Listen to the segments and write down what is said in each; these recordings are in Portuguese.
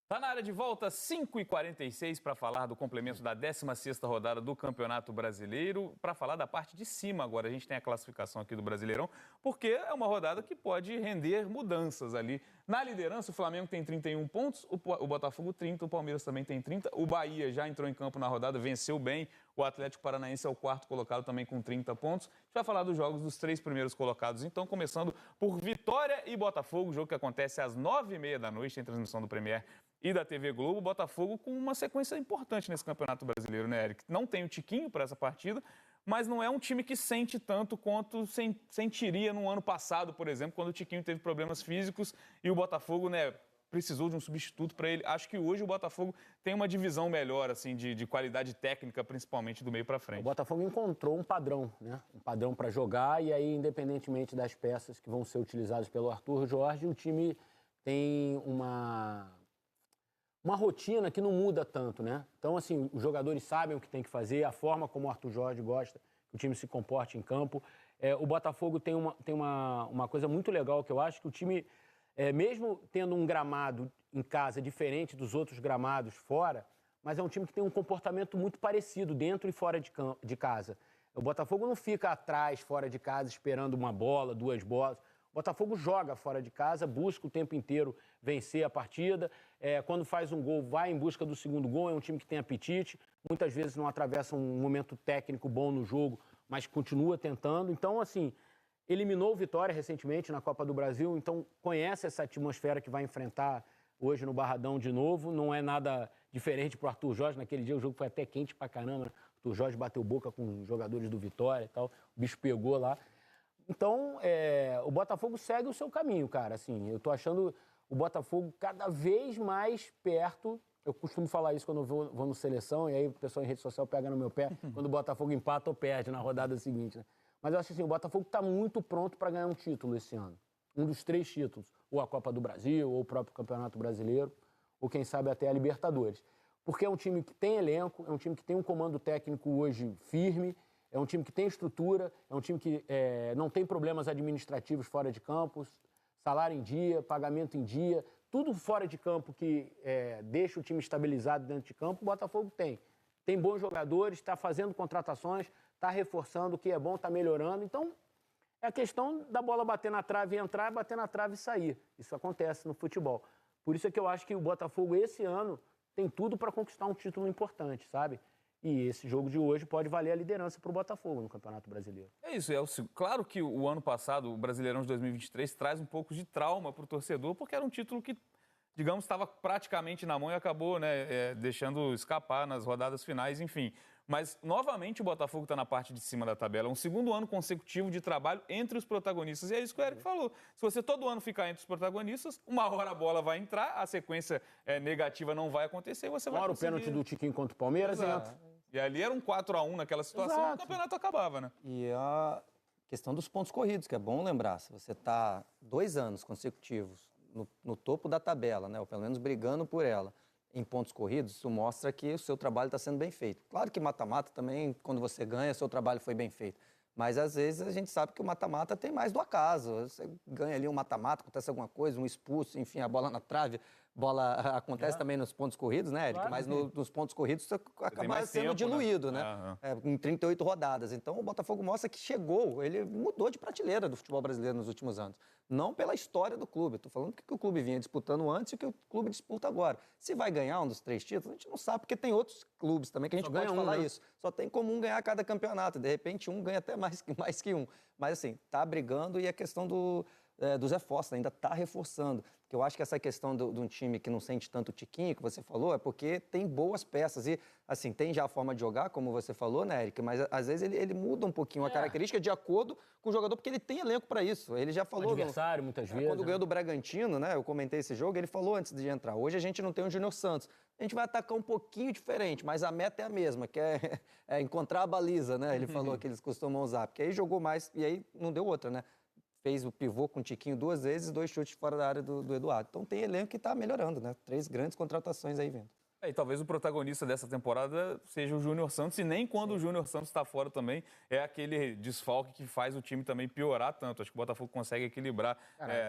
Tá na área de volta, 5h46, para falar do complemento da 16ª rodada do Campeonato Brasileiro. Para falar da parte de cima agora, a gente tem a classificação aqui do Brasileirão, porque é uma rodada que pode render mudanças ali. Na liderança, o Flamengo tem 31 pontos, o Botafogo 30, o Palmeiras também tem 30. O Bahia já entrou em campo na rodada, venceu bem. O Atlético Paranaense é o quarto colocado também com 30 pontos. A gente vai falar dos jogos dos 3 primeiros colocados. Então, começando por Vitória e Botafogo, jogo que acontece às 9h30 da noite, em transmissão do Premier e da TV Globo. Botafogo com uma sequência importante nesse Campeonato Brasileiro, né, Eric? Não tem o Tiquinho para essa partida, mas não é um time que sente tanto quanto sentiria no ano passado, por exemplo, quando o Tiquinho teve problemas físicos e o Botafogo, né, precisou de um substituto para ele. Acho que hoje o Botafogo tem uma divisão melhor, assim, de qualidade técnica, principalmente do meio para frente. O Botafogo encontrou um padrão, né? Um padrão para jogar, e aí, independentemente das peças que vão ser utilizadas pelo Arthur Jorge, o time tem uma rotina que não muda tanto, né? Então, assim, os jogadores sabem o que tem que fazer, a forma como o Arthur Jorge gosta que o time se comporte em campo. O Botafogo tem uma coisa muito legal, que eu acho que o time, mesmo tendo um gramado em casa diferente dos outros gramados fora, mas é um time que tem um comportamento muito parecido dentro e fora de casa. O Botafogo não fica atrás, fora de casa, esperando uma bola, 2 bolas. O Botafogo joga fora de casa, busca o tempo inteiro vencer a partida. Quando faz um gol, vai em busca do segundo gol. É um time que tem apetite. Muitas vezes não atravessa um momento técnico bom no jogo, mas continua tentando. Então, assim, eliminou o Vitória recentemente na Copa do Brasil. Então, conhece essa atmosfera que vai enfrentar hoje no Barradão de novo. Não é nada diferente para o Arthur Jorge. Naquele dia o jogo foi até quente pra caramba, né? O Arthur Jorge bateu boca com os jogadores do Vitória e tal. O bicho pegou lá. Então, o Botafogo segue o seu caminho, cara. Assim, eu tô achando o Botafogo cada vez mais perto. Eu costumo falar isso quando eu vou no Seleção, e aí o pessoal em rede social pega no meu pé quando o Botafogo empata ou perde na rodada seguinte, né? Mas eu acho assim, o Botafogo está muito pronto para ganhar um título esse ano. Um dos 3 títulos. Ou a Copa do Brasil, ou o próprio Campeonato Brasileiro, ou quem sabe até a Libertadores. Porque é um time que tem elenco, é um time que tem um comando técnico hoje firme, é um time que tem estrutura, é um time que não tem problemas administrativos fora de campo, salário em dia, pagamento em dia, tudo fora de campo que deixa o time estabilizado dentro de campo, o Botafogo tem. Tem bons jogadores, está fazendo contratações, está reforçando, o que é bom, está melhorando. Então, é a questão da bola bater na trave e entrar, bater na trave e sair. Isso acontece no futebol. Por isso é que eu acho que o Botafogo, esse ano, tem tudo para conquistar um título importante, sabe? E esse jogo de hoje pode valer a liderança para o Botafogo no Campeonato Brasileiro. É isso, Elcio. Claro que o ano passado, o Brasileirão de 2023, traz um pouco de trauma para o torcedor, porque era um título que, digamos, estava praticamente na mão e acabou, né, deixando escapar nas rodadas finais, enfim. Mas, novamente, o Botafogo está na parte de cima da tabela. É um segundo ano consecutivo de trabalho entre os protagonistas. E é isso que o Eric falou. Se você todo ano ficar entre os protagonistas, uma hora a bola vai entrar, a sequência negativa não vai acontecer e você vai conseguir... Uma hora o pênalti do Tiquinho contra o Palmeiras entra. E ali era um 4-1 naquela situação, Exato. O campeonato acabava, né? E a questão dos pontos corridos, que é bom lembrar. Se você está 2 anos consecutivos no topo da tabela, né, ou pelo menos brigando por ela, em pontos corridos, isso mostra que o seu trabalho está sendo bem feito. Claro que mata-mata também, quando você ganha, seu trabalho foi bem feito. Mas, às vezes, a gente sabe que o mata-mata tem mais do acaso. Você ganha ali um mata-mata, acontece alguma coisa, um expulso, enfim, a bola na trave. Bola acontece também nos pontos corridos, né, Eric? Claro. Mas nos pontos corridos isso acaba sendo diluído, né? Em 38 rodadas. Então, o Botafogo mostra que chegou, ele mudou de prateleira do futebol brasileiro nos últimos anos. Não pela história do clube. Estou falando que o clube vinha disputando antes e que o clube disputa agora. Se vai ganhar um dos 3 títulos, a gente não sabe, porque tem outros clubes também que a gente pode falar isso. Só tem como um ganhar cada campeonato. De repente, um ganha até mais que um. Mas, assim, tá brigando, e a questão dos reforços, ainda está reforçando. Que eu acho que essa questão de um time que não sente tanto o tiquinho, que você falou, é porque tem boas peças. E, assim, tem já a forma de jogar, como você falou, né, Eric? Mas, às vezes, ele muda um pouquinho a característica de acordo com o jogador, porque ele tem elenco para isso. Ele já falou... O adversário, muitas vezes. Quando ganhou do Bragantino, né, eu comentei esse jogo, ele falou antes de entrar, hoje a gente não tem o Júnior Santos. A gente vai atacar um pouquinho diferente, mas a meta é a mesma, que é encontrar a baliza, né? Ele falou que eles costumam usar, porque aí jogou mais e aí não deu outra, né? Fez o pivô com o Tiquinho 2 vezes, 2 chutes fora da área do Eduardo. Então tem elenco que está melhorando, né? 3 grandes contratações aí vindo. E talvez o protagonista dessa temporada seja o Júnior Santos, e nem quando o Júnior Santos está fora também é aquele desfalque que faz o time também piorar tanto. Acho que o Botafogo consegue equilibrar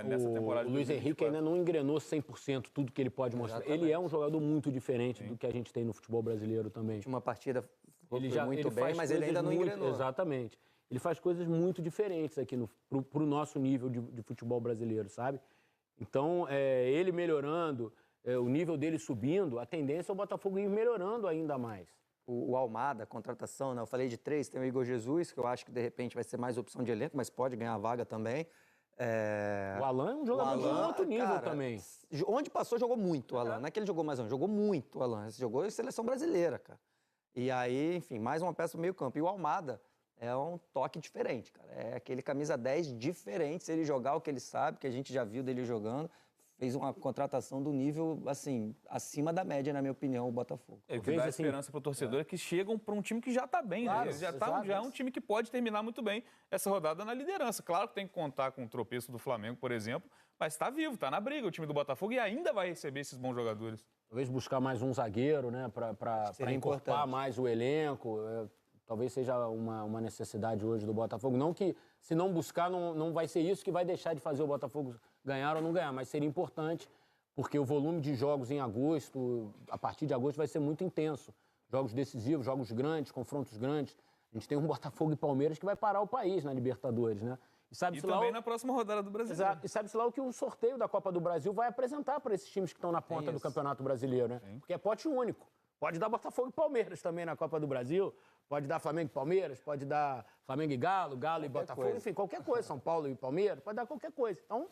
nessa temporada. O Luiz Henrique ainda não engrenou 100% tudo que ele pode mostrar. Exatamente. Ele é um jogador muito diferente do que a gente tem no futebol brasileiro também. Uma partida Ele muito bem, mas ele ainda não engrenou. Exatamente. Ele faz coisas muito diferentes aqui pro nosso nível de futebol brasileiro, sabe? Então, ele melhorando, o nível dele subindo, a tendência é o Botafogo ir melhorando ainda mais. O Almada, a contratação, né? Eu falei de 3, tem o Igor Jesus, que eu acho que de repente vai ser mais opção de elenco, mas pode ganhar a vaga também. O Alan é um jogador de alto nível, cara, também. Onde passou, jogou muito o Alan. Não é que ele jogou mais um, jogou muito o Alan. Ele jogou em seleção brasileira, cara. E aí, enfim, mais uma peça do meio campo. E o Almada é um toque diferente, cara. É aquele camisa 10 diferente, se ele jogar o que ele sabe, que a gente já viu dele jogando. Fez uma contratação do nível, assim, acima da média, na minha opinião, o Botafogo. O que dá esperança para o torcedor é que chegam para um time que já está bem, claro, né? Já é um time que pode terminar muito bem essa rodada na liderança. Claro que tem que contar com o tropeço do Flamengo, por exemplo, mas está vivo, está na briga o time do Botafogo e ainda vai receber esses bons jogadores. Talvez buscar mais um zagueiro, né, para encorpar mais o elenco. Talvez seja uma necessidade hoje do Botafogo. Não que, se não buscar, não vai ser isso que vai deixar de fazer o Botafogo ganhar ou não ganhar, mas seria importante, porque o volume de jogos em agosto, a partir de agosto, vai ser muito intenso. Jogos decisivos, jogos grandes, confrontos grandes. A gente tem um Botafogo e Palmeiras que vai parar o país na Libertadores, né? E também na próxima rodada do Brasileiro. Exato. E sabe-se lá o que o sorteio da Copa do Brasil vai apresentar para esses times que estão na ponta do Campeonato Brasileiro, né? Sim. Porque é pote único. Pode dar Botafogo e Palmeiras também na Copa do Brasil, pode dar Flamengo e Palmeiras, pode dar Flamengo e Galo, Galo e Botafogo, enfim, qualquer coisa. São Paulo e Palmeiras, pode dar qualquer coisa. Então,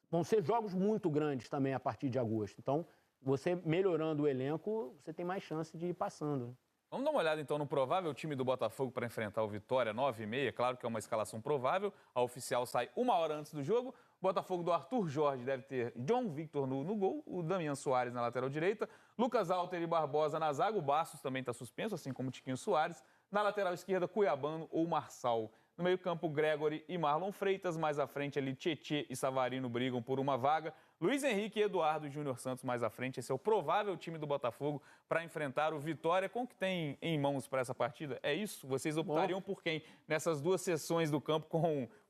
vão ser jogos muito grandes também a partir de agosto. Então, você melhorando o elenco, você tem mais chance de ir passando. Vamos dar uma olhada, então, no provável time do Botafogo para enfrentar o Vitória, 9h30. Claro que é uma escalação provável. A oficial sai 1 hora antes do jogo. O Botafogo do Arthur Jorge deve ter John Victor no gol, o Damian Soares na lateral direita, Lucas Alter e Barbosa na zaga, o Bastos também está suspenso, assim como o Tiquinho Soares. Na lateral esquerda, Cuiabano ou Marçal. No meio-campo, Gregory e Marlon Freitas. Mais à frente, ali, Tietê e Savarino brigam por uma vaga. Luiz Henrique e Eduardo e Júnior Santos mais à frente. Esse é o provável time do Botafogo para enfrentar o Vitória. Com o que tem em mãos para essa partida? É isso? Vocês optariam por quem nessas duas seções do campo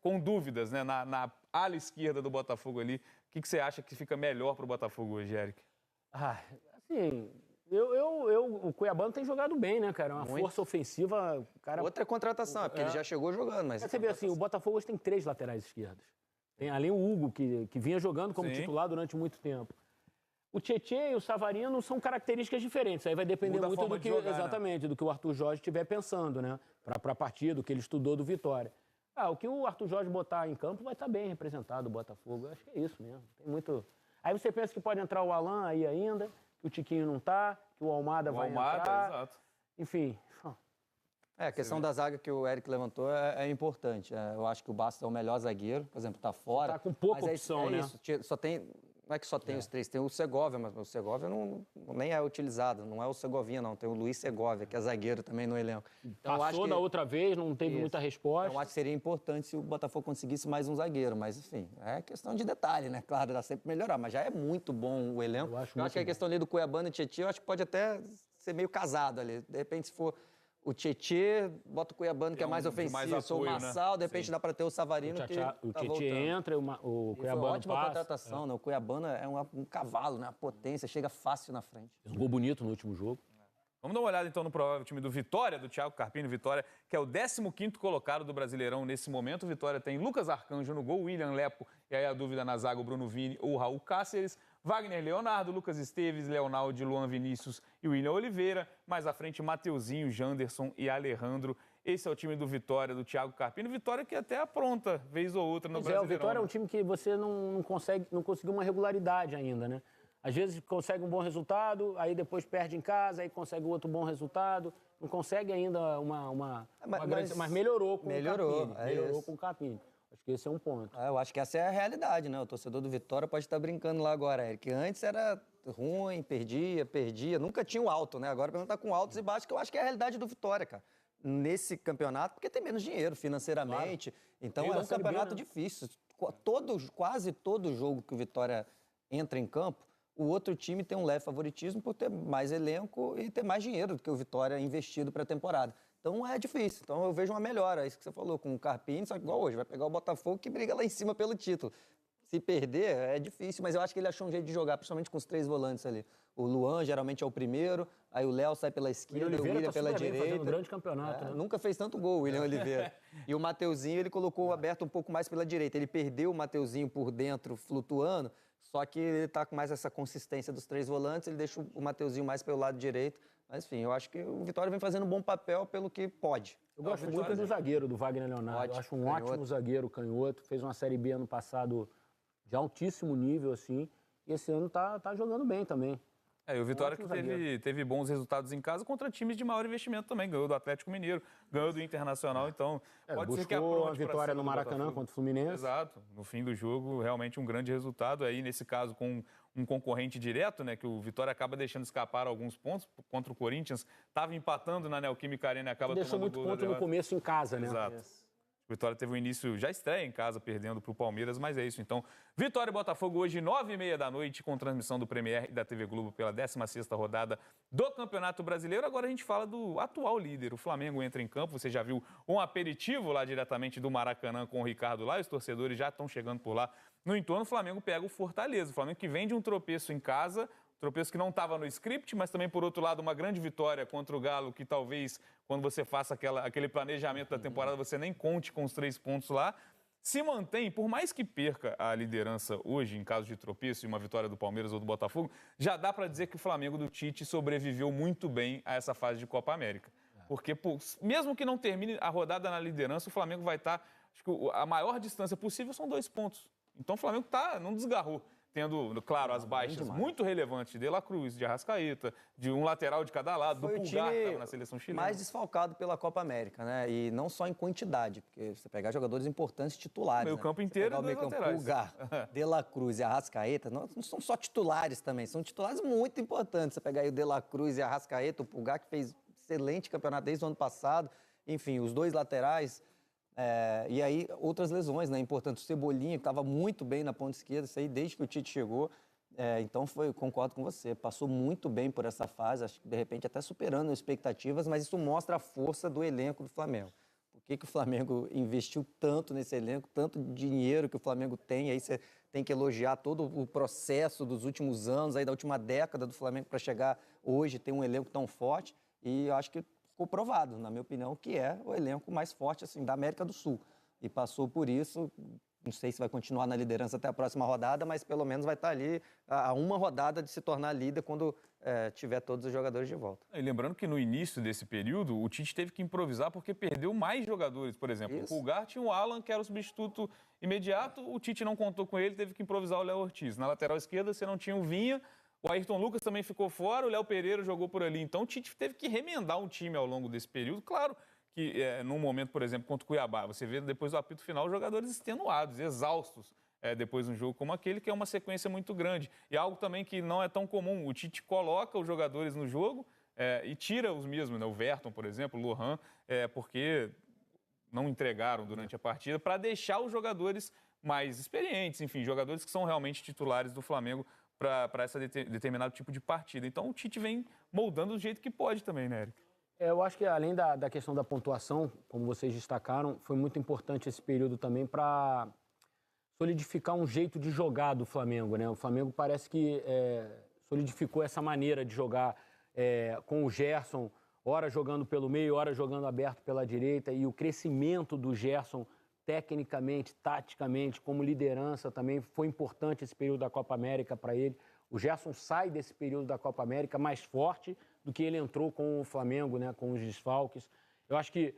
com dúvidas, né? Na ala esquerda do Botafogo ali. O que você acha que fica melhor para o Botafogo hoje, Eric? Assim... o Cuiabano tem jogado bem, né, cara? Uma força ofensiva... Cara... Outra contratação, porque ele já chegou jogando, mas... Você vê assim, o Botafogo hoje tem 3 laterais esquerdos. Tem ali o Hugo, que vinha jogando como titular durante muito tempo. O Tietê e o Savarino são características diferentes. Aí vai depender muito do que, exatamente, do que o Arthur Jorge estiver pensando, né? Para a partida, do que ele estudou do Vitória. O que o Arthur Jorge botar em campo vai estar bem representado, o Botafogo. Eu acho que é isso mesmo. Tem muito... Aí você pensa que pode entrar o Alan aí ainda, que o Tiquinho não tá, que o Almada vai entrar. Exato. Enfim. A questão da zaga que o Eric levantou é importante. Eu acho que o Bastos é o melhor zagueiro, por exemplo, tá fora. Tá com pouca opção, né? Isso. Só tem, não é que só tem os 3, tem o Segovia, mas o Segovia nem é utilizado, não é o Segovinha, não. Tem o Luiz Segovia, que é zagueiro também no elenco. Então, passou da outra vez, não teve muita resposta. Então, acho que seria importante se o Botafogo conseguisse mais um zagueiro, mas, enfim, é questão de detalhe, né? Claro, dá sempre melhorar, mas já é muito bom o elenco. Eu acho que a questão ali do Cuiabano e Tietê, eu acho que pode até ser meio casado ali. De repente, se for o Tietê, bota o Cuiabano, que é mais ofensivo, ou o Marçal, de repente dá para ter o Savarino, o Tietê entra, o Cuiabano passa. Ótima contratação, né? O Cuiabano é um cavalo, né? A potência, chega fácil na frente. Jogou bonito no último jogo. Vamos dar uma olhada, então, no provável time do Vitória, do Thiago Carpini. Vitória, que é o 15º colocado do Brasileirão nesse momento. Vitória tem Lucas Arcanjo no gol, William Lepo, e aí a dúvida na zaga, o Bruno Vini ou o Raul Cáceres. Wagner Leonardo, Lucas Esteves, Leonaldo, Luan Vinícius e William Oliveira. Mais à frente, Mateuzinho, Janderson e Alejandro. Esse é o time do Vitória, do Thiago Carpini. Vitória que até apronta, vez ou outra, no Brasileirão. O Vitória é um time que você não conseguiu uma regularidade ainda, né? Às vezes consegue um bom resultado, aí depois perde em casa, aí consegue outro bom resultado. Não consegue ainda uma grande... Mas melhorou com o Carpini. Melhorou com o Carpini. Acho que esse é um ponto. Eu acho que essa é a realidade, né? O torcedor do Vitória pode estar brincando lá agora, Eric. Antes era ruim, perdia. Nunca tinha o alto, né? Agora perguntar com altos e baixos, que eu acho que é a realidade do Vitória, cara. Nesse campeonato, porque tem menos dinheiro financeiramente. Claro. Então é um campeonato difícil. Quase todo jogo que o Vitória entra em campo, o outro time tem um leve favoritismo por ter mais elenco e ter mais dinheiro do que o Vitória investido para a temporada. Então é difícil. Então eu vejo uma melhora, é isso que você falou, com o Carpini, só que igual hoje, vai pegar o Botafogo que briga lá em cima pelo título. Se perder, é difícil, mas eu acho que ele achou um jeito de jogar, principalmente com os 3 volantes ali. O Luan geralmente é o primeiro, aí o Léo sai pela esquerda, o William pela direita. Fazendo um grande campeonato, né? Nunca fez tanto gol o William Oliveira. E o Mateuzinho, ele colocou aberto um pouco mais pela direita. Ele perdeu o Mateuzinho por dentro, flutuando, só que ele está com mais essa consistência dos 3 volantes, ele deixa o Mateuzinho mais pelo lado direito. Mas, enfim, eu acho que o Vitória vem fazendo um bom papel pelo que pode. Eu gosto muito do zagueiro, do Wagner Leonardo. Ótimo, eu acho um canhoto. ótimo zagueiro, canhoto. Fez uma Série B ano passado de altíssimo nível, assim. E esse ano tá jogando bem também. E o Vitória ótimo que teve bons resultados em casa contra times de maior investimento também. Ganhou do Atlético Mineiro, ganhou do Internacional, então pode ser que buscou a vitória no Maracanã contra o Fluminense. Exato. No fim do jogo, realmente um grande resultado. Aí, nesse caso, com um concorrente direto, né, que o Vitória acaba deixando escapar alguns pontos contra o Corinthians. Estava empatando na Neoquímica Arena e acaba deixou tomando muito ponto no começo em casa, né? Exato. O Vitória teve um início, já estreia em casa, perdendo para o Palmeiras, mas é isso. Então, Vitória e Botafogo hoje, 9h30 da noite, com transmissão do Premier e da TV Globo pela 16ª rodada do Campeonato Brasileiro. Agora a gente fala do atual líder. O Flamengo entra em campo, você já viu um aperitivo lá diretamente do Maracanã com o Ricardo lá, os torcedores já estão chegando por lá. No entorno, o Flamengo pega o Fortaleza. O Flamengo que vem de um tropeço em casa, tropeço que não estava no script, mas também, por outro lado, uma grande vitória contra o Galo, que talvez, quando você faça aquele planejamento da temporada, você nem conte com os 3 pontos lá. Se mantém, por mais que perca a liderança hoje, em caso de tropeço e uma vitória do Palmeiras ou do Botafogo, já dá para dizer que o Flamengo do Tite sobreviveu muito bem a essa fase de Copa América. Porque, mesmo que não termine a rodada na liderança, o Flamengo vai estar... Acho que a maior distância possível são 2 pontos. Então, o Flamengo não desgarrou. Tendo, claro, as baixas muito relevantes de De La Cruz, de Arrascaeta, de um lateral de cada lado, Foi do Pulgar, que estava na seleção chilena. Mais desfalcado pela Copa América, né? E não só em quantidade, porque você pegar jogadores importantes titulares. Meio campo inteiro e 2 laterais. Pulgar, De La Cruz e Arrascaeta não são só titulares também, são titulares muito importantes. Você pegar aí o De La Cruz e Arrascaeta, o Pulgar, que fez excelente campeonato desde o ano passado, enfim, os 2 laterais. E aí, outras lesões, né? Importante, o Cebolinha, que estava muito bem na ponta esquerda, isso aí desde que o Tite chegou. Então, concordo com você, passou muito bem por essa fase, acho que de repente até superando expectativas, mas isso mostra a força do elenco do Flamengo. Por que o Flamengo investiu tanto nesse elenco, tanto dinheiro que o Flamengo tem, aí você tem que elogiar todo o processo dos últimos anos, aí da última década do Flamengo para chegar hoje, ter um elenco tão forte, e eu acho que ficou provado, na minha opinião, que é o elenco mais forte assim, da América do Sul. E passou por isso, não sei se vai continuar na liderança até a próxima rodada, mas pelo menos vai estar ali a uma rodada de se tornar líder quando tiver todos os jogadores de volta. E lembrando que no início desse período, o Tite teve que improvisar porque perdeu mais jogadores. Por exemplo, o Pulgar tinha o Alan, que era o substituto imediato, o Tite não contou com ele, teve que improvisar o Léo Ortiz. Na lateral esquerda, você não tinha o Vinha, o Ayrton Lucas também ficou fora, o Léo Pereira jogou por ali. Então, o Tite teve que remendar um time ao longo desse período. Claro que, num momento, por exemplo, contra o Cuiabá, você vê depois do apito final jogadores extenuados, exaustos, depois de um jogo como aquele, que é uma sequência muito grande. E algo também que não é tão comum. O Tite coloca os jogadores no jogo e tira os mesmos, né? O Verton, por exemplo, o Lohan, porque não entregaram durante a partida, para deixar os jogadores mais experientes, enfim, jogadores que são realmente titulares do Flamengo para esse determinado tipo de partida. Então, o Tite vem moldando do jeito que pode também, né, Eric? Eu acho que, além da questão da pontuação, como vocês destacaram, foi muito importante esse período também para solidificar um jeito de jogar do Flamengo, né? O Flamengo parece que solidificou essa maneira de jogar com o Gerson, ora jogando pelo meio, ora jogando aberto pela direita, e o crescimento do Gerson tecnicamente, taticamente, como liderança também, foi importante esse período da Copa América para ele. O Gerson sai desse período da Copa América mais forte do que ele entrou com o Flamengo, né, com os desfalques. Eu acho que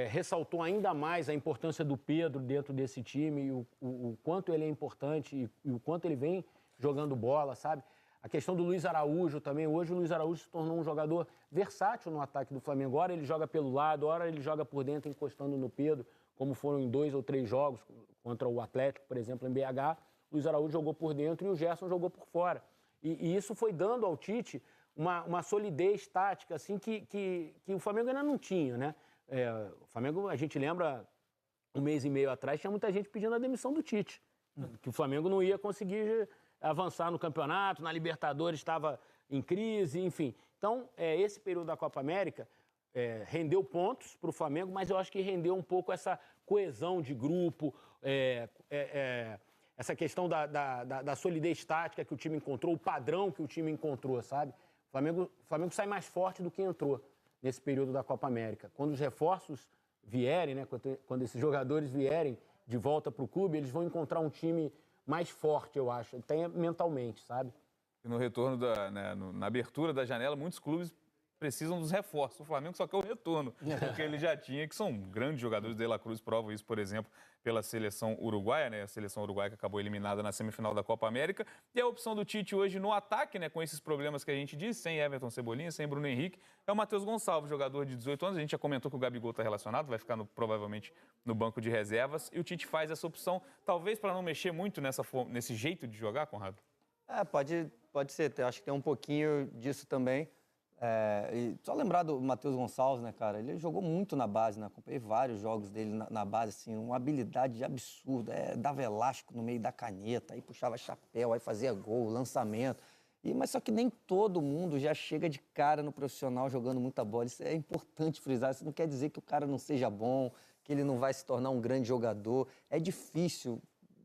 ressaltou ainda mais a importância do Pedro dentro desse time, o quanto ele é importante e o quanto ele vem jogando bola, sabe? A questão do Luiz Araújo também. Hoje o Luiz Araújo se tornou um jogador versátil no ataque do Flamengo. Ora ele joga pelo lado, ora ele joga por dentro, encostando no Pedro, como foram em 2 ou 3 jogos, contra o Atlético, por exemplo, em BH. O Luiz Araújo jogou por dentro e o Gerson jogou por fora. E isso foi dando ao Tite uma solidez tática assim, que o Flamengo ainda não tinha, né? O Flamengo, a gente lembra, 1 mês e meio atrás, tinha muita gente pedindo a demissão do Tite. Que o Flamengo não ia conseguir avançar no campeonato, na Libertadores estava em crise, enfim. Então, esse período da Copa América rendeu pontos para o Flamengo, mas eu acho que rendeu um pouco essa coesão de grupo, essa questão da solidez tática que o time encontrou, o padrão que o time encontrou, sabe? O Flamengo sai mais forte do que entrou nesse período da Copa América. Quando os reforços vierem, né, quando esses jogadores vierem de volta para o clube, eles vão encontrar um time mais forte, eu acho, até mentalmente, sabe? E no retorno, na abertura da janela, muitos clubes precisam dos reforços. O Flamengo só quer o retorno, porque ele já tinha, que são grandes jogadores. De La Cruz prova isso, por exemplo, pela seleção uruguaia, né? A seleção uruguaia que acabou eliminada na semifinal da Copa América. E a opção do Tite hoje no ataque, né? Com esses problemas que a gente disse, sem Everton Cebolinha, sem Bruno Henrique, é o Matheus Gonçalves, jogador de 18 anos. A gente já comentou que o Gabigol está relacionado, vai ficar provavelmente no banco de reservas. E o Tite faz essa opção, talvez para não mexer muito nesse jeito de jogar, Conrado? Pode ser. Eu acho que tem um pouquinho disso também. E só lembrar do Matheus Gonçalves, né, cara? Ele jogou muito na base, né? Acompanhei vários jogos dele na base, assim, uma habilidade absurda. Dava elástico no meio da caneta, aí puxava chapéu, aí fazia gol, lançamento. Mas só que nem todo mundo já chega de cara no profissional jogando muita bola. Isso é importante frisar. Isso não quer dizer que o cara não seja bom, que ele não vai se tornar um grande jogador. É difícil,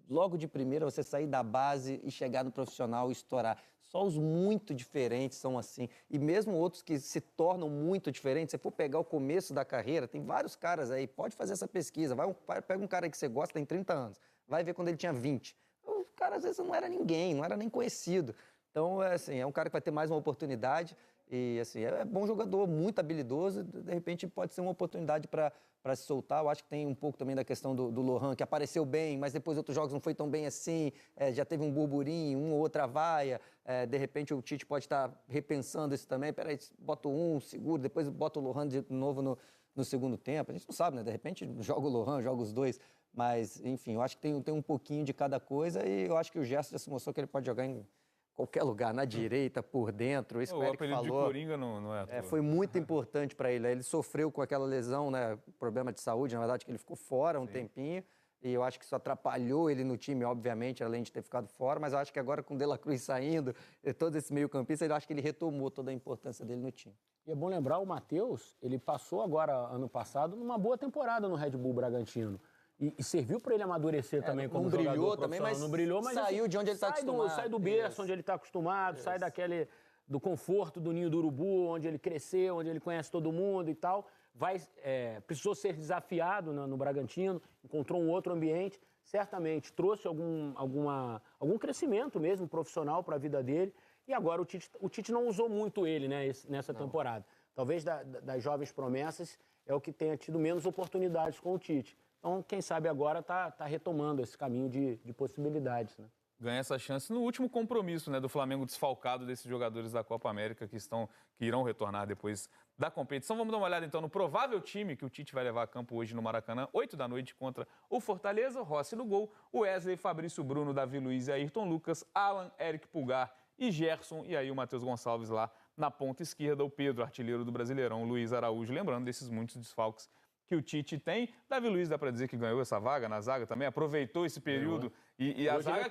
logo de primeira, você sair da base e chegar no profissional e estourar. Só os muito diferentes são assim. E mesmo outros que se tornam muito diferentes, se for pegar o começo da carreira, tem vários caras aí, pode fazer essa pesquisa. Pega um cara que você gosta, tem 30 anos, vai ver quando ele tinha 20. O cara, às vezes, não era ninguém, não era nem conhecido. Então, é um cara que vai ter mais uma oportunidade. E, assim, é bom jogador, muito habilidoso. De repente, pode ser uma oportunidade para se soltar. Eu acho que tem um pouco também da questão do Lohan, que apareceu bem, mas depois outros jogos não foi tão bem assim. Já teve um burburinho, uma ou outra vaia. De repente, o Tite pode estar repensando isso também. Peraí, bota um, seguro, depois bota o Lohan de novo no segundo tempo. A gente não sabe, né? De repente, joga o Lohan, joga os dois. Mas, enfim, eu acho que tem um pouquinho de cada coisa e eu acho que o Gerson já se mostrou que ele pode jogar em qualquer lugar, na direita, por dentro, isso que o Eric falou. O apelido de Coringa não é. Foi muito importante para ele. Ele sofreu com aquela lesão, né, problema de saúde, na verdade, que ele ficou fora um tempinho, e eu acho que isso atrapalhou ele no time, obviamente, além de ter ficado fora, mas eu acho que agora com o De La Cruz saindo, todo esse meio-campista, eu acho que ele retomou toda a importância dele no time. E é bom lembrar, o Matheus, ele passou agora, ano passado, numa boa temporada no Red Bull Bragantino. E serviu para ele amadurecer também como jogador brilhou também, mas não brilhou, mas saiu de onde ele está acostumado. Sai do berço onde ele está acostumado, sai do conforto do ninho do urubu, onde ele cresceu, onde ele conhece todo mundo e tal. Precisou ser desafiado no Bragantino, encontrou um outro ambiente, certamente trouxe algum crescimento mesmo profissional para a vida dele. E agora o Tite não usou muito ele, né, nessa temporada. Talvez das jovens promessas é o que tenha tido menos oportunidades com o Tite. Então, quem sabe agora está retomando esse caminho de possibilidades, né? Ganha essa chance no último compromisso, né, do Flamengo desfalcado desses jogadores da Copa América que irão retornar depois da competição. Vamos dar uma olhada, então, no provável time que o Tite vai levar a campo hoje no Maracanã, 8 da noite, contra o Fortaleza. Rossi no gol, Wesley, Fabrício Bruno, Davi Luiz e Ayrton Lucas, Alan, Eric Pulgar e Gerson. E aí o Matheus Gonçalves lá na ponta esquerda, o Pedro, artilheiro do Brasileirão, Luiz Araújo. Lembrando desses muitos desfalques que o Tite tem. Davi Luiz dá para dizer que ganhou essa vaga na zaga também, aproveitou esse período. E a zaga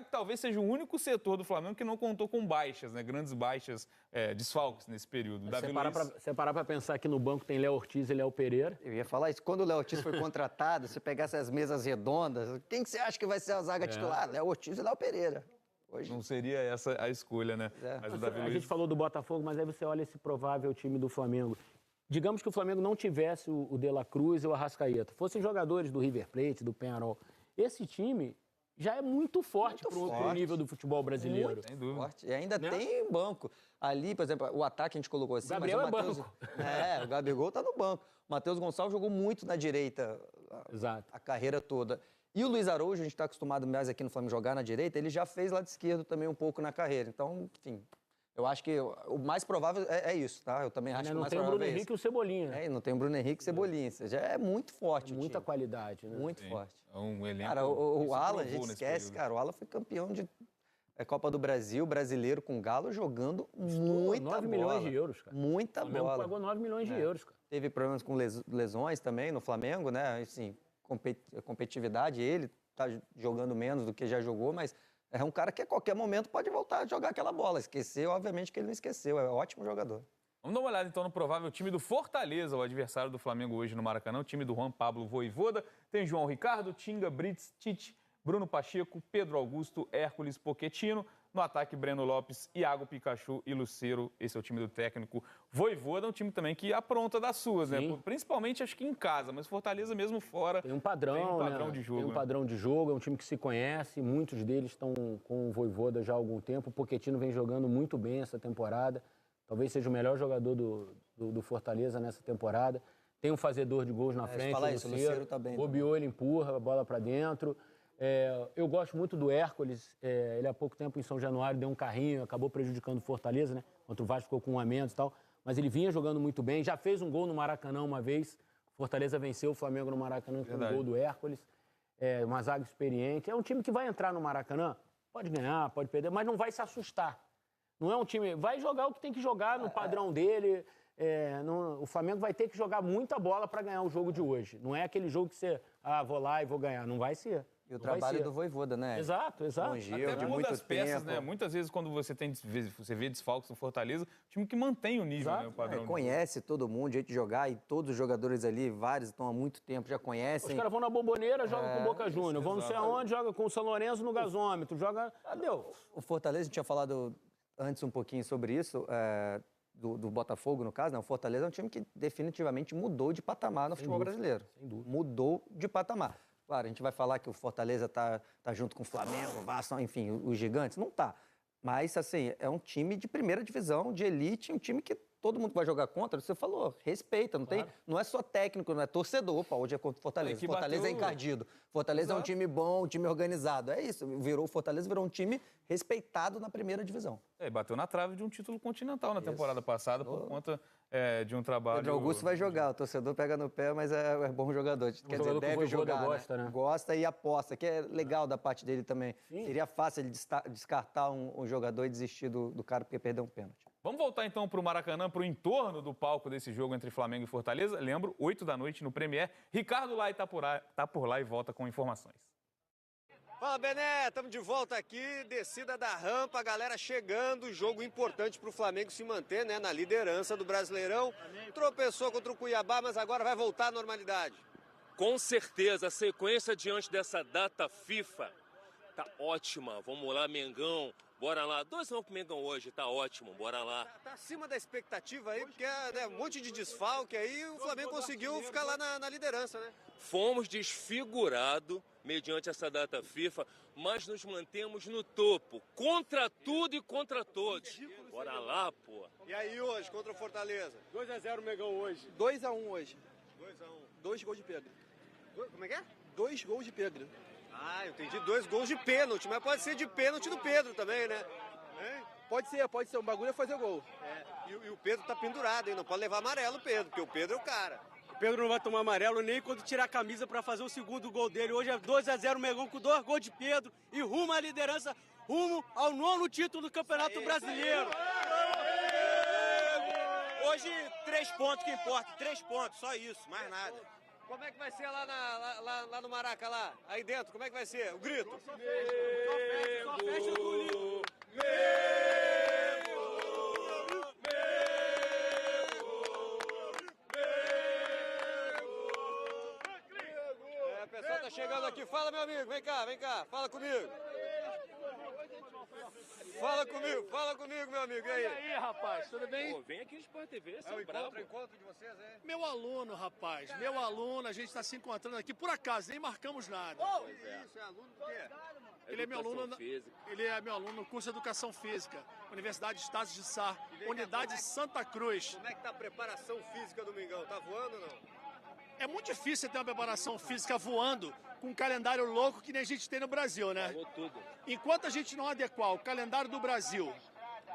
que talvez seja o único setor do Flamengo que não contou com baixas, né? Grandes baixas, desfalques nesse período. Você parar para pensar que no banco tem Léo Ortiz e Léo Pereira. Eu ia falar isso. Quando o Léo Ortiz foi contratado, se pegasse as mesas redondas, quem que você acha que vai ser a zaga titular? Léo Ortiz e Léo Pereira. Hoje. Não seria essa a escolha, né? Mas o Davi Luiz... A gente falou do Botafogo, mas aí você olha esse provável time do Flamengo. Digamos que o Flamengo não tivesse o De La Cruz e o Arrascaeta, fossem jogadores do River Plate, do Peñarol. Esse time já é muito forte para o nível do futebol brasileiro. Muito forte. E ainda tem banco. Ali, por exemplo, o ataque a gente colocou assim, Gabriel mas o Matheus... banco. O Gabigol está no banco. O Matheus Gonçalves jogou muito na direita a carreira toda. E o Luiz Araújo, a gente está acostumado mais aqui no Flamengo jogar na direita, ele já fez lado esquerdo também um pouco na carreira. Então, enfim... Eu acho que o mais provável é isso, tá? Eu também acho que o mais provável é isso. Não tem o Bruno Henrique e o Cebolinha. Não tem o Bruno Henrique e o Cebolinha. Ou seja, é muito forte muita qualidade, né? Muito forte. É um elenco... Cara, o Alan, a gente esquece, cara. O Alan foi campeão de Copa do Brasil, brasileiro com o Galo, jogando muita bola. 9 milhões de euros, cara. Muita bola. O Flamengo pagou 9 milhões de euros, cara. Teve problemas com lesões também no Flamengo, né? Assim, competitividade, ele tá jogando menos do que já jogou, mas É um cara que a qualquer momento pode voltar a jogar aquela bola. Esqueceu, obviamente que ele não esqueceu. É um ótimo jogador. Vamos dar uma olhada, então, no provável time do Fortaleza, o adversário do Flamengo hoje no Maracanã, o time do Juan Pablo Vojvoda. Tem João Ricardo, Tinga, Brits, Tite, Bruno Pacheco, Pedro Augusto, Hércules, Pochettino. No ataque, Breno Lopes, Iago Pikachu e Lucero. Esse é o time do técnico Vojvoda, um time também que apronta das suas, né? Principalmente, acho que em casa, mas Fortaleza mesmo fora. Tem um padrão, né? De jogo. Tem um padrão de jogo, é um time que se conhece, muitos deles estão com o Vojvoda já há algum tempo. O Pochettino vem jogando muito bem essa temporada. Talvez seja o melhor jogador do Fortaleza nessa temporada. Tem um fazedor de gols na frente, o Lucero tá bem. Bobeou, ele empurra a bola para dentro. Eu gosto muito do Hércules. Ele há pouco tempo em São Januário deu um carrinho, acabou prejudicando o Fortaleza, né? Contra o Vasco ficou com um a menos e tal. Mas ele vinha jogando muito bem. Já fez um gol no Maracanã uma vez. Fortaleza venceu o Flamengo no Maracanã com um gol do Hércules. Uma zaga experiente. É um time que vai entrar no Maracanã. Pode ganhar, pode perder, mas não vai se assustar. Não é um time... Vai jogar o que tem que jogar no padrão dele. O Flamengo vai ter que jogar muita bola para ganhar o jogo de hoje. Não é aquele jogo que você... vou lá e vou ganhar. Não vai ser. E o trabalho do Vojvoda, né? Exato. Longevo, até de muda muito as peças, tempo. né? Muitas vezes, quando você vê desfalques no Fortaleza, time que mantém o nível, né? O padrão. Conhece todo mundo, jeito de jogar, e todos os jogadores ali, vários estão há muito tempo, já conhecem. Os caras vão na Bomboneira, jogam com o Boca Júnior. Vão não sei aonde, joga com o São Lourenço no gasômetro. Joga... Adeus. O Fortaleza, a gente tinha falado antes um pouquinho sobre isso, do Botafogo, no caso, né? O Fortaleza é um time que definitivamente mudou de patamar no futebol brasileiro. Sem dúvida. Mudou de patamar. Claro, a gente vai falar que o Fortaleza tá junto com o Flamengo, o Vasco, enfim, os gigantes. Não tá. Mas, assim, é um time de primeira divisão, de elite, um time que todo mundo que vai jogar contra, você falou, respeita, não é só técnico, não é torcedor. Opa, hoje é contra o Fortaleza. Fortaleza é encardido. Fortaleza é um time bom, um time organizado. É isso, o Fortaleza virou um time respeitado na primeira divisão. Bateu na trave de um título continental na temporada passada por conta de um trabalho... Pedro Augusto vai jogar, o torcedor pega no pé, mas é bom jogador. Quer dizer, deve jogar, gosta, né? Gosta e aposta, que é legal da parte dele também. Sim. Seria fácil ele descartar um jogador e desistir do cara porque perdeu um pênalti. Vamos voltar então para o Maracanã, para o entorno do palco desse jogo entre Flamengo e Fortaleza. Lembro, 8 da noite no Premier. Ricardo Lai tá por lá e volta com informações. Fala, Bené, estamos de volta aqui, descida da rampa, a galera chegando, jogo importante para o Flamengo se manter, né, na liderança do Brasileirão. Tropeçou contra o Cuiabá, mas agora vai voltar à normalidade. Com certeza, a sequência diante dessa data FIFA tá ótima. Vamos lá, Mengão. Bora lá, 2-1 pro Mengão hoje, tá ótimo, bora lá. Tá acima da expectativa aí, porque é um monte de desfalque aí, o Flamengo conseguiu ficar lá na liderança, né? Fomos desfigurados mediante essa data FIFA, mas nos mantemos no topo, contra tudo e contra todos. Bora lá, pô. E aí hoje, contra o Fortaleza? 2-0 Mengão hoje. 2-1 hoje. 2-1. 2 gols de Pedro. Como é que é? 2 gols de Pedro. Ah, eu entendi, 2 gols de pênalti, mas pode ser de pênalti do Pedro também, né? Hein? Pode ser. O bagulho é fazer gol. E o Pedro tá pendurado, hein? Não pode levar amarelo o Pedro, porque o Pedro é o cara. O Pedro não vai tomar amarelo nem quando tirar a camisa para fazer o segundo gol dele. Hoje é 2-0 Mengão com 2 gols de Pedro e rumo à liderança, rumo ao 9º título do Campeonato Brasileiro. Hoje 3 pontos que importa, 3 pontos, só isso, mais nada. Como é que vai ser lá no Maraca, lá? Aí dentro, como é que vai ser? O grito? Só fecha o Tulinho. O pessoal tá chegando aqui. Fala, meu amigo, vem cá, fala comigo. Fala comigo, meu amigo. E aí, rapaz, tudo bem? Pô, vem aqui no Sport TV, É o encontro de vocês, é? Meu aluno, rapaz, meu aluno, a gente está se encontrando aqui, por acaso, nem marcamos nada. Isso, é aluno do quê? Ele é meu aluno, ele é meu aluno no curso de Educação Física, Universidade de Estados de Sá, Unidade Santa Cruz. Como é que tá a preparação física do Mengão? Tá voando ou não? É muito difícil ter uma preparação física voando com um calendário louco que nem a gente tem no Brasil, né? Falou tudo. Enquanto a gente não adequar o calendário do Brasil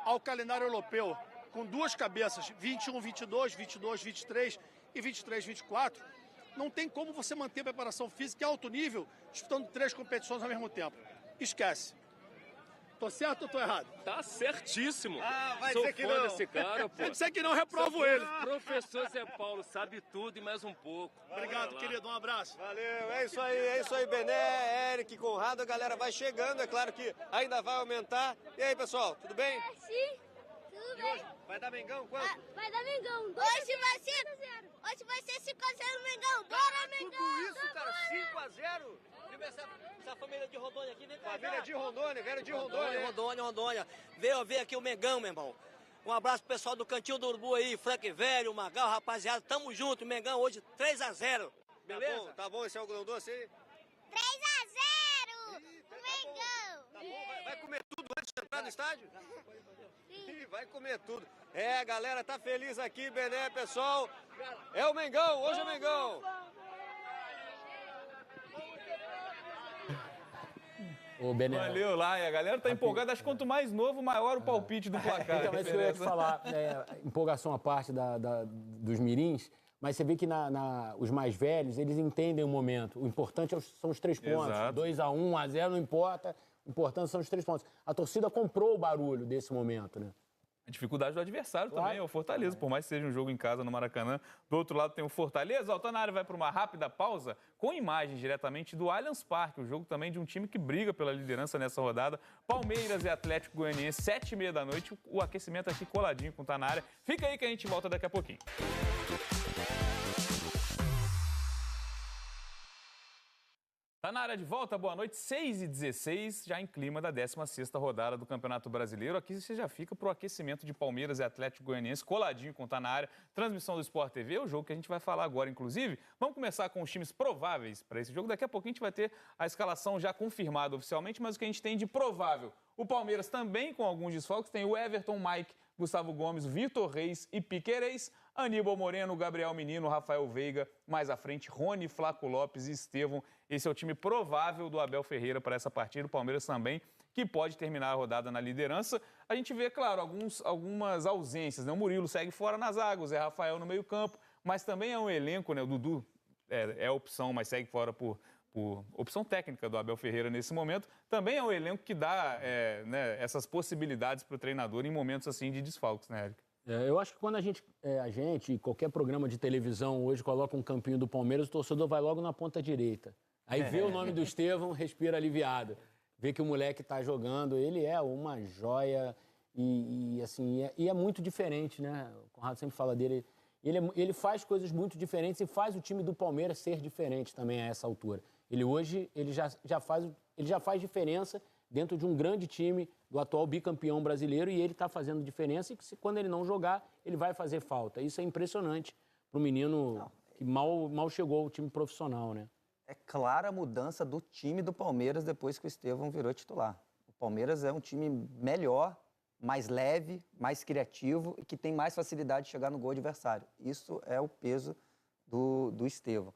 ao calendário europeu, com 2 cabeças, 21, 22, 22, 23 e 23, 24, não tem como você manter a preparação física em alto nível, disputando 3 competições ao mesmo tempo. Esquece. Tô certo ou tô errado? Tá certíssimo. Vai Sou dizer que fã não. desse cara, pô. Se disser que não, reprovo ele. Professor Zé Paulo sabe tudo e mais um pouco. Obrigado, Bora lá. querido. Um abraço. Valeu, é isso aí, Bené, Eric, Conrado, a galera vai chegando, é claro que ainda vai aumentar. E aí, pessoal, tudo bem? Sim, tudo bem. Vai dar Mengão quanto? Vai dar Mengão. Hoje vai ser 5x0 Mengão. Bora, Mengão. Tudo isso, cara, 5x0? Essa família de Rondônia aqui, vem cá. Família de Rondônia, velho de Rondônia. Rondônia. Veio aqui o Mengão, meu irmão. Um abraço pro pessoal do Cantinho do Urubu aí, Frank Velho, Magal, rapaziada. Tamo junto, Mengão hoje 3x0. Beleza? Tá bom esse algodão doce aí? 3x0. Mengão. Tá bom, vai comer tudo antes de entrar no estádio? Ih, vai comer tudo. É, a galera tá feliz aqui, Bené, pessoal. É o Mengão, hoje é o Mengão. Ô, Bené. Valeu lá, e a galera tá empolgada. Acho que quanto mais novo, maior o palpite do placar. Então, é isso que eu ia te falar. Empolgação à parte dos mirins, mas você vê que os mais velhos, eles entendem o momento. O importante são os 3 pontos. Exato. 2x1, 1x0, não importa. O importante são os 3 pontos. A torcida comprou o barulho desse momento, né? A dificuldade do adversário Claro. também é o Fortaleza, por mais que seja um jogo em casa no Maracanã. Do outro lado tem o Fortaleza. O Tanário vai para uma rápida pausa com imagens diretamente do Allianz Parque, o jogo também de um time que briga pela liderança nessa rodada. Palmeiras e Atlético Goianiense, 7h30 da noite. O aquecimento aqui coladinho com o Tanário. Fica aí que a gente volta daqui a pouquinho. Tá na área de volta, boa noite, 6h16, já em clima da 16ª rodada do Campeonato Brasileiro. Aqui você já fica pro aquecimento de Palmeiras e Atlético Goianiense, coladinho com Tá na área, transmissão do Sport TV, o jogo que a gente vai falar agora, inclusive. Vamos começar com os times prováveis para esse jogo. Daqui a pouquinho a gente vai ter a escalação já confirmada oficialmente, mas o que a gente tem de provável. O Palmeiras também com alguns desfalques, tem o Everton, Mike, Gustavo Gomes, Vitor Reis e Piquerez, Aníbal Moreno, Gabriel Menino, Rafael Veiga, mais à frente Rony, Flaco Lopes e Estevão. Esse é o time provável do Abel Ferreira para essa partida. O Palmeiras também, que pode terminar a rodada na liderança. A gente vê, claro, algumas ausências, né? O Murilo segue fora na zaga, o Zé Rafael no meio-campo, mas também é um elenco, né? O Dudu é opção, mas segue fora por opção técnica do Abel Ferreira nesse momento. Também é um elenco que dá essas possibilidades para o treinador em momentos assim de desfalques, né, Eric? Eu acho que quando a gente, qualquer programa de televisão hoje coloca um campinho do Palmeiras, o torcedor vai logo na ponta direita. Aí vê o nome do Estevão, respira aliviado. Vê que o moleque está jogando, ele é uma joia e é muito diferente, né? O Conrado sempre fala dele. Ele faz coisas muito diferentes e faz o time do Palmeiras ser diferente também a essa altura. Ele já faz diferença dentro de um grande time do atual bicampeão brasileiro e ele está fazendo diferença e que quando ele não jogar, ele vai fazer falta. Isso é impressionante para o menino que mal chegou ao time profissional, né? É clara a mudança do time do Palmeiras depois que o Estevão virou titular. O Palmeiras é um time melhor, mais leve, mais criativo e que tem mais facilidade de chegar no gol adversário. Isso é o peso do Estevão.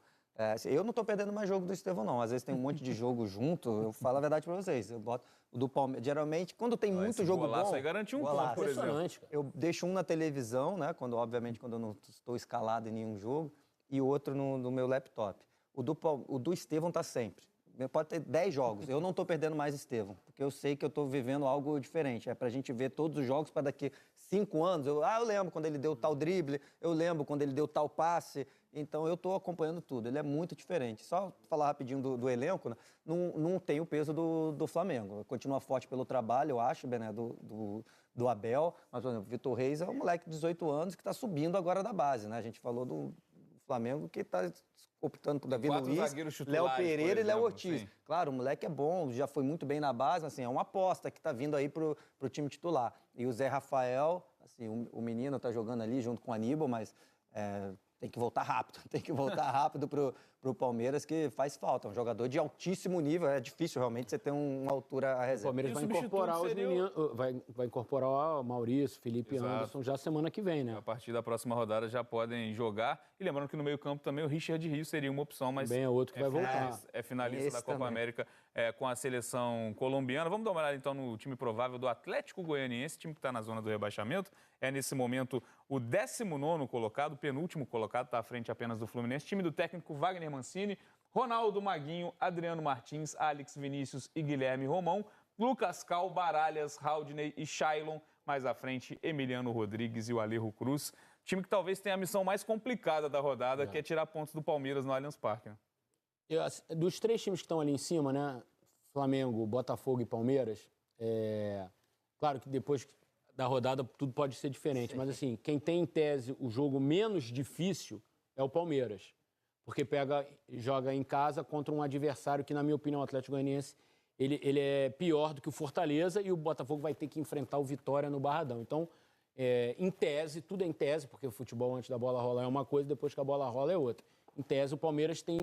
Eu não estou perdendo mais jogo do Estevão, não. Às vezes tem um monte de jogo junto, eu falo a verdade para vocês. Eu boto o do Palmeiras. Geralmente, quando tem muito jogo bom... Aí garantiu um ponto, por exemplo. Eu deixo um na televisão, né? Obviamente, quando eu não estou escalado em nenhum jogo, e outro no meu laptop. O do Estevão está sempre. Pode ter 10 jogos. Eu não estou perdendo mais Estevão, porque eu sei que eu estou vivendo algo diferente. É para a gente ver todos os jogos para daqui 5 anos. Eu lembro quando ele deu tal drible, eu lembro quando ele deu tal passe. Então, eu estou acompanhando tudo. Ele é muito diferente. Só falar rapidinho do elenco, né? Não tem o peso do Flamengo. Continua forte pelo trabalho, eu acho, Bené, do Abel. Mas, por exemplo, o Vitor Reis é um moleque de 18 anos que está subindo agora da base, né? A gente falou do Flamengo que está optando por Davi Luiz, Léo Pereira e Léo Ortiz. Sim. Claro, o moleque é bom, já foi muito bem na base, assim, é uma aposta que está vindo aí pro time titular. E o Zé Rafael, assim, o menino está jogando ali junto com o Aníbal, mas tem que voltar rápido pro Palmeiras, que faz falta. É um jogador de altíssimo nível, é difícil realmente você ter uma altura a reserva. O Palmeiras vai incorporar os meninos, vai incorporar o Maurício, Felipe e Anderson já semana que vem, né? A partir da próxima rodada já podem jogar. E lembrando que no meio-campo também o Richard Rios seria uma opção, mas também é outro que vai voltar. É finalista da Copa América com a seleção colombiana. Vamos dar uma olhada então no time provável do Atlético Goianiense, time que está na zona do rebaixamento. É nesse momento o 19º colocado, penúltimo colocado, está à frente apenas do Fluminense. Time do técnico Wagner Mancini, Ronaldo, Maguinho, Adriano Martins, Alex Vinícius e Guilherme Romão. Lucas Cal, Baralhas, Haldney e Shailon. Mais à frente, Emiliano Rodrigues e o Alejo Cruz. Time que talvez tenha a missão mais complicada da rodada, que é tirar pontos do Palmeiras no Allianz Parque. Né? Dos 3 times que estão ali em cima, né? Flamengo, Botafogo e Palmeiras, claro que depois da rodada tudo pode ser diferente, mas assim, quem tem em tese o jogo menos difícil é o Palmeiras, porque joga em casa contra um adversário que, na minha opinião, o Atlético Goianiense, ele é pior do que o Fortaleza, e o Botafogo vai ter que enfrentar o Vitória no Barradão. Então, em tese, tudo é em tese, porque o futebol antes da bola rolar é uma coisa, depois que a bola rola é outra. Em tese, o Palmeiras tem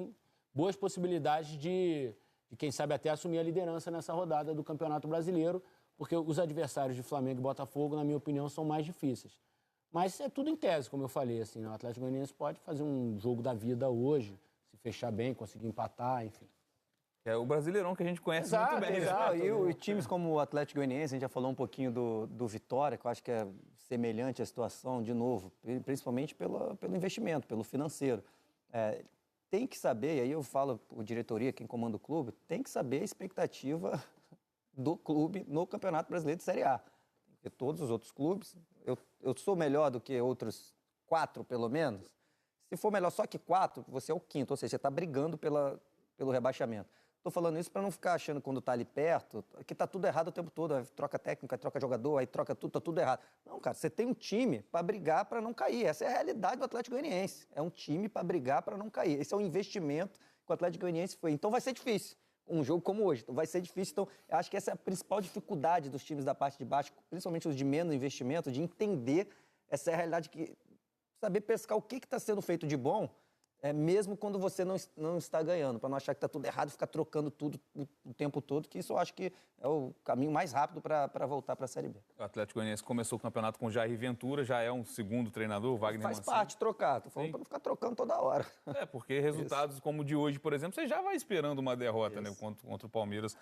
boas possibilidades de quem sabe até assumir a liderança nessa rodada do Campeonato Brasileiro, porque os adversários de Flamengo e Botafogo, na minha opinião, são mais difíceis. Mas é tudo em tese, como eu falei, assim, o Atlético Goianiense pode fazer um jogo da vida hoje, se fechar bem, conseguir empatar, enfim. É o Brasileirão que a gente conhece muito bem. Exato. E times como o Atlético Goianiense, a gente já falou um pouquinho do Vitória, que eu acho que é semelhante à situação, de novo, principalmente pelo investimento, pelo financeiro. Tem que saber, e aí eu falo por diretoria, quem comanda o clube, tem que saber a expectativa do clube no Campeonato Brasileiro de Série A. Porque todos os outros clubes, eu sou melhor do que outros 4, pelo menos. Se for melhor só que 4, você é o 5º, ou seja, você está brigando pelo rebaixamento. Estou falando isso para não ficar achando, quando está ali perto, que está tudo errado o tempo todo. Aí troca técnico, aí troca jogador, aí troca tudo, está tudo errado. Não, cara, você tem um time para brigar para não cair. Essa é a realidade do Atlético Goianiense. É um time para brigar para não cair. Esse é o investimento que o Atlético Goianiense foi. Então vai ser difícil. Um jogo como hoje, vai ser difícil. Então, eu acho que essa é a principal dificuldade dos times da parte de baixo, principalmente os de menos investimento, de entender essa realidade, saber pescar o que está sendo feito de bom, mesmo quando você não está ganhando, para não achar que está tudo errado e ficar trocando tudo o tempo todo, que isso eu acho que é o caminho mais rápido para voltar para a Série B. O Atlético Goianiense começou o campeonato com Jair Ventura, já é um segundo treinador, Wagner Faz Mancini. parte trocar, estou falando para não ficar trocando toda hora. Porque resultados como o de hoje, por exemplo, você já vai esperando uma derrota, né, contra o Palmeiras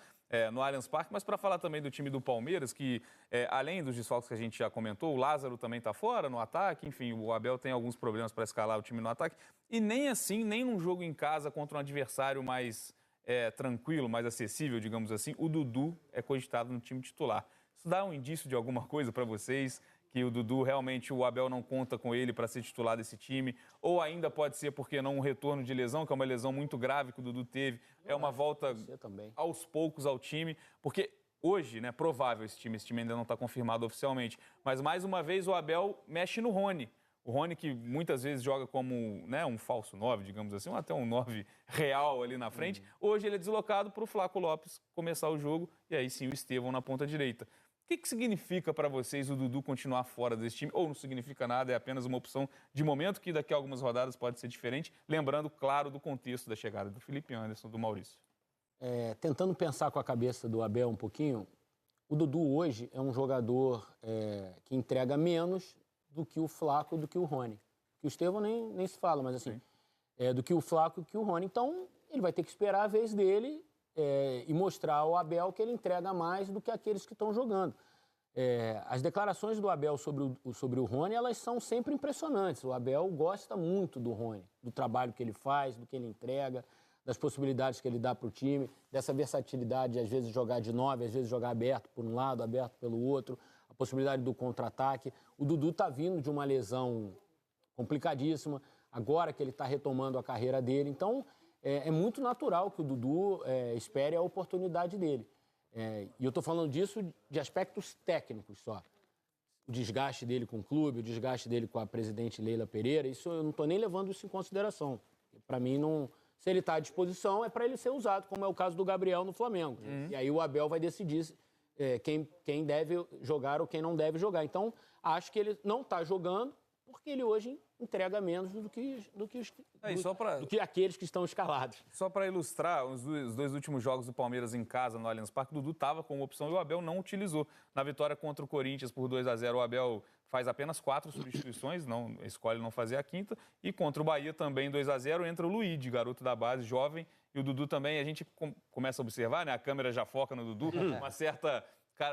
no Allianz Parque. Mas para falar também do time do Palmeiras, que além dos desfalques que a gente já comentou, o Lázaro também está fora no ataque, enfim, o Abel tem alguns problemas para escalar o time no ataque. E nem assim, nem num jogo em casa contra um adversário mais tranquilo, mais acessível, digamos assim, o Dudu é cogitado no time titular. Isso dá um indício de alguma coisa para vocês? Que o Dudu, realmente, o Abel não conta com ele para ser titular desse time? Ou ainda pode ser, porque não, um retorno de lesão, que é uma lesão muito grave que o Dudu teve, é uma volta aos poucos ao time? Porque hoje, né, provável esse time ainda não está confirmado oficialmente, mas mais uma vez o Abel mexe no Rony. O Rony, que muitas vezes joga como, né, um falso 9, digamos assim, ou até um 9 real ali na frente. Hoje ele é deslocado para o Flaco Lopes começar o jogo, e aí sim o Estevão na ponta direita. O que significa para vocês o Dudu continuar fora desse time? Ou não significa nada, é apenas uma opção de momento, que daqui a algumas rodadas pode ser diferente, lembrando, claro, do contexto da chegada do Felipe Anderson, do Maurício. Tentando pensar com a cabeça do Abel um pouquinho, o Dudu hoje é um jogador que entrega menos do que o Flaco, do que o Rony. Que o Estevão nem se fala, mas assim, do que o Flaco e que o Rony. Então, ele vai ter que esperar a vez dele e mostrar ao Abel que ele entrega mais do que aqueles que estão jogando. As declarações do Abel sobre o Rony, elas são sempre impressionantes. O Abel gosta muito do Rony, do trabalho que ele faz, do que ele entrega, das possibilidades que ele dá para o time, dessa versatilidade de, às vezes, jogar de 9, às vezes jogar aberto por um lado, aberto pelo outro, a possibilidade do contra-ataque. O Dudu está vindo de uma lesão complicadíssima, agora que ele está retomando a carreira dele. Então, é muito natural que o Dudu espere a oportunidade dele. E eu estou falando disso de aspectos técnicos só. O desgaste dele com o clube, o desgaste dele com a presidente Leila Pereira, isso eu não estou nem levando isso em consideração. Para mim, não, se ele está à disposição, é para ele ser usado, como é o caso do Gabriel no Flamengo. E aí o Abel vai decidir quem deve jogar ou quem não deve jogar. Então, acho que ele não está jogando porque ele hoje entrega menos do que aqueles que estão escalados. Só para ilustrar, os dois últimos jogos do Palmeiras em casa, no Allianz Parque, o Dudu estava como opção e o Abel não utilizou. Na vitória contra o Corinthians por 2-0, o Abel faz apenas 4 substituições, escolhe não fazer a quinta. E contra o Bahia também 2-0, entra o Luíde, garoto da base, jovem. E o Dudu também, a gente começa a observar, né? A câmera já foca no Dudu, uma certa...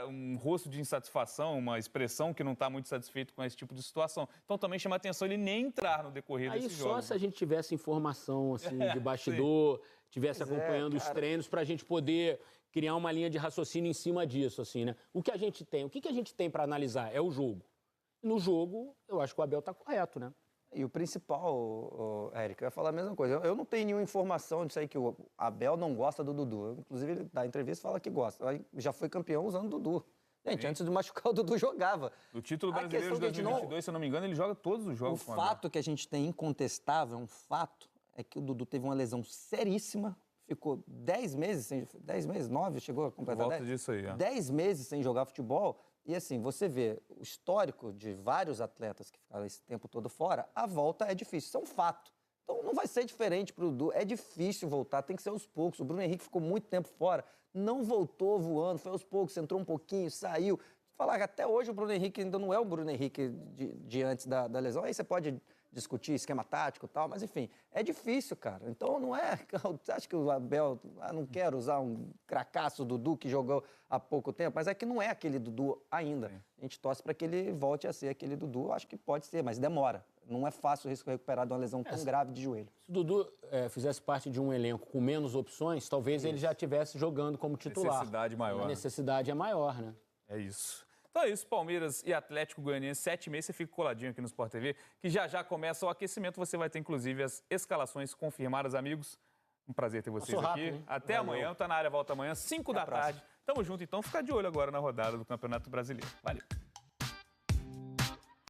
um rosto de insatisfação, uma expressão que não está muito satisfeito com esse tipo de situação. Então também chama a atenção ele nem entrar no decorrer desse jogo. Aí só se a gente tivesse informação assim, de bastidor, estivesse acompanhando os treinos para a gente poder criar uma linha de raciocínio em cima disso, assim, né? O que a gente tem para analisar é o jogo. No jogo, eu acho que o Abel está correto, né? E o principal, Érico, eu ia falar a mesma coisa. Eu não tenho nenhuma informação disso aí que o Abel não gosta do Dudu. Inclusive, ele dá entrevista e fala que gosta. Aí já foi campeão usando o Dudu. Gente, antes de machucar, o Dudu jogava. O título brasileiro de 2022, se eu não me engano, ele joga todos os jogos. O fato que a gente tem incontestável, um fato, é que o Dudu teve uma lesão seríssima, ficou 10 meses sem... 10 meses? 9? Chegou a completar 10? Volta disso aí, 10 meses sem jogar futebol. E assim, você vê o histórico de vários atletas que ficaram esse tempo todo fora, a volta é difícil, isso é um fato. Então não vai ser diferente para o Dudu, é difícil voltar, tem que ser aos poucos. O Bruno Henrique ficou muito tempo fora, não voltou voando, foi aos poucos, entrou um pouquinho, saiu. Falar que até hoje o Bruno Henrique ainda não é o Bruno Henrique de antes da lesão, aí você pode discutir esquema tático e tal, mas enfim, é difícil, cara. Então não é... Você acha que o Abel... não quero usar um cracaço Dudu que jogou há pouco tempo, mas é que não é aquele Dudu ainda. A gente torce para que ele volte a ser aquele Dudu, acho que pode ser, mas demora. Não é fácil o risco recuperar de uma lesão tão grave de joelho. Se o Dudu fizesse parte de um elenco com menos opções, talvez ele já estivesse jogando como titular. Necessidade maior. A necessidade é maior, né? É isso. Então é isso, Palmeiras e Atlético Goianiense, 7h30, você fica coladinho aqui no Sport TV, que já começa o aquecimento, você vai ter inclusive as escalações confirmadas, amigos. Um prazer ter vocês rápido, aqui. hein? Até amanhã, tá na área, volta amanhã, 5 da tarde. Tamo junto, então, fica de olho agora na rodada do Campeonato Brasileiro. Valeu.